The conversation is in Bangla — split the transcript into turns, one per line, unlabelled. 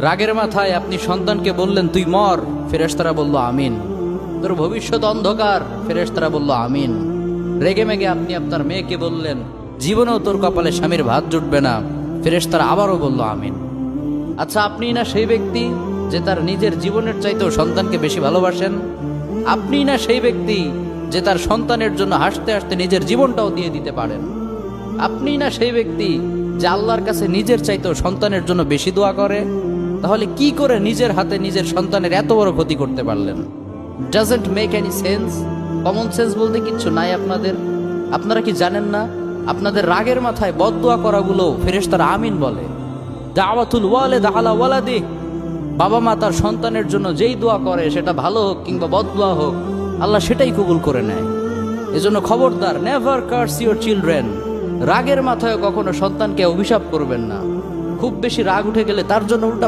রাগের মাথায় আপনি সন্তানকে বললেন তুই মর, ফেরেশতারা বলল আমিন। তোর ভবিষ্যৎ অন্ধকার, ফেরেশতারা বলল আমিন। রেগে মেগে আপনি আপনার মেয়েকে বললেন জীবনেও তোর কপালে স্বামীর ভাত জুটবে না, ফেরেশতারা আবারও বলল আমিন। আচ্ছা, আপনি না সেই ব্যক্তি যে তার নিজের জীবনের চাইতেও সন্তানকে বেশি ভালোবাসেন? আপনি না সেই ব্যক্তি যে তার সন্তানের জন্য হাসতে হাসতে নিজের জীবনটাও দিয়ে দিতে পারেন? আপনি না সেই ব্যক্তি যে আল্লাহর কাছে নিজের চাইতেও সন্তানের জন্য বেশি দোয়া করে? তাহলে কি করে নিজের হাতে নিজের সন্তানের এত বড় ক্ষতি করতে পারলেন? Doesn't make any sense. Common sense বলতে কিচ্ছু নাই আপনাদের। আপনারা কি জানেন না আপনাদের রাগের মাথায় বদদোয়া করাগুলো ফেরেশতারা আমিন বলে? দাওয়াতুল ওয়ালিদ আলা ওয়ালাদি, বাবা মা তার সন্তানের জন্য যেই দোয়া করে সেটা ভালো হোক কিংবা বদদোয়া হোক, আল্লাহ সেটাই কবুল করে নেয়। এজন্য খবরদার, নেভার কার্স ইউর চিলড্রেন। রাগের মাথায় কখনো সন্তানকে অভিশাপ করবেন না। খুব বেশি রাগ উঠে গেলে তার জন্য উল্টা